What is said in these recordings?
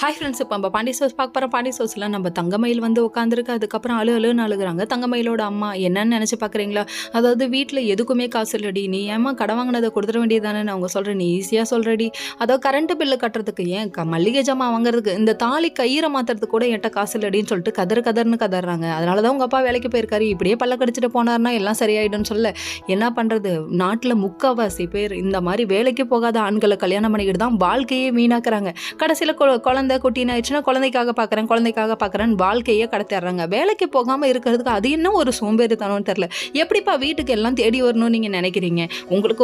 Hi friends, இப்போ நம்ம Pandi stores பார்க்க போகிறோம். பாண்டி ஸ்டோர்ஸில் நம்ம தங்கமயில் வந்து உட்காந்துருக்கு. அதுக்கப்புறம் அழுன்னு அழுகுறாங்க. தங்கமயிலோட அம்மா என்னன்னு நினச்சி பார்க்குறீங்களா? அதாவது வீட்டில் எதுக்குமே காசு இல்லடி, நீ ஏமா கடன் வாங்கினதை கொடுத்துட வேண்டியதானே அவங்க சொல்கிறேன். நீ ஈஸியாக சொல்கிறடி. அதாவது கரண்ட்டு பில்லு கட்டுறதுக்கு ஏன் மல்லிகை ஜாமான் வாங்குறதுக்கு இந்த தாலி கயிறை மாற்றுறதுக்கு கூட என்கிட்ட காசு இல்லடின்னு சொல்லிட்டு கதர்னு கதறாங்க. அதனால தான் உங்கள் அப்பா வேலைக்கு போயிருக்காரு. இப்படியே பல்ல கடிச்சிட்டு போனார்னா எல்லாம் சரியாயிடும்னு சொல்ல என்ன பண்ணுறது? நாட்டில் முக்கால்வாசி பேர் இந்த மாதிரி வேலைக்கு போகாத ஆண்களை கல்யாணம் பண்ணிக்கிட்டு தான் வாழ்க்கையே வீணாக்குறாங்க. கடைசியில் குழந்தை குட்டின்னு ஆயிடுச்சுன்னா குழந்தைக்காக பார்க்குறேன்னு வாழ்க்கையே கடத்திடுறாங்க. வேலைக்கு போகாமல் இருக்கிறதுக்கு அது என்ன ஒரு சோம்பேறித்தனம்னு தெரில. எப்படிப்பா வீட்டுக்கு எல்லாம் தேடி வரணும்னு நீங்கள் நினைக்கிறீங்க? உங்களுக்கு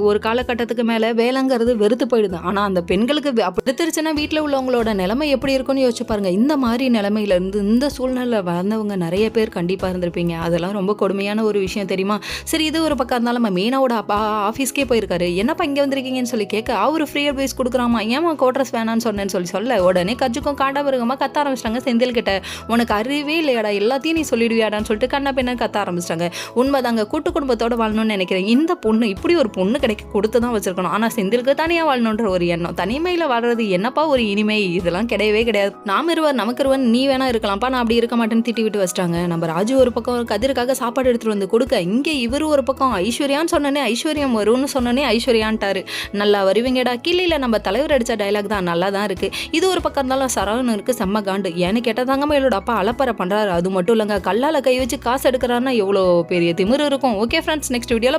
ஒரு காலகட்டத்துக்கு மேலே வேலைங்கிறது வெறுத்து போயிடுது. ஆனால் அந்த பெண்களுக்கு வெறுத்துருச்சுன்னா வீட்டில் உள்ளவங்களோட நிலைமை எப்படி இருக்குன்னு யோசிச்சு பாருங்க. இந்த மாதிரி நிலைமையிலேருந்து இந்த சூழ்நிலை வளர்ந்தவங்க நிறைய பேர் கண்டிப்பாக இருந்திருப்பீங்க. அதெல்லாம் ரொம்ப கொடுமையான ஒரு விஷயம் தெரியுமா? சரி, இது ஒரு பக்கம் இருந்தாலும் நம்ம மீனாவோட அப்பா ஆஃபீஸ்க்கே போயிருக்காரு. என்னப்பா இங்கே வந்திருக்கீங்கன்னு சொல்லி கேட்க அவர் ஃப்ரீ அட்வைஸ் கொடுக்குறாமா. ஏமா கோட்ரஸ் வேணான்னு சொன்னேன்னு சொல்ல உடனே கஜுக்கும் காண்டாபுரகமாக கத்த ஆரம்பிச்சிட்டாங்க. செந்தில் கிட்ட உனக்கு அறிவே இல்லையாடா, எல்லாத்தையும் நீ சொல்லிடுவியாடான்னு சொல்லிட்டு கண்ணா பின்ன கத்த ஆரம்பிச்சிட்டாங்க. உண்மைதாங்க, கூட்டு குடும்பத்தோட வாழணும்னு நினைக்கிறேன். இந்த பொண்ணு இப்படி ஒரு பொண்ணு கிடைக்க கொடுத்து தான் வச்சிருக்கணும். ஆனால் செந்திலுக்கு தனியாக வாழணுன்ற ஒரு எண்ணம், தனிமையில் வாழ்றது என்னப்பா ஒரு இனிமை, இதெல்லாம் கிடையவே கிடையாது. நமக்கு இருவர் நீ வேணா இருக்கலாம்ப்பா, நான் அப்படி இருக்க மாட்டேன்னு திட்டி விட்டு வச்சிட்டாங்க. நம்ம ராஜு ஒரு பக்கம் கதிருக்காக சாப்பாடு எடுத்துட்டு வந்து கொடுக்க, இங்கே இவர் ஒரு பக்கம் ஐஸ்வர்யான்னு சொன்னனே ஐஸ்வர்யம் வரும்னு சொன்னனே ஐஸ்வர்யான்ட்டாரு. நல்லா வருவீங்கடா கீழே நம்ம தலைவர் அடித்த டைலாக் தான், நல்லா தான் இருக்கு. இது ஒரு பக்கம் இருந்தாலும் சரவணனுக்கு செம்ம காண்டு. ஏன்னு கேட்டால் தங்கமயிலோட அப்பா அலப்பறை பண்ணுறாரு. அது மட்டும் இல்லைங்க, கல்லால் கை வச்சு காசு எடுக்கிறாருன்னா எவ்வளோ பெரிய திமிரு இருக்கும். ஓகே ஃப்ரெண்ட்ஸ், நெக்ஸ்ட் வீடியோவில்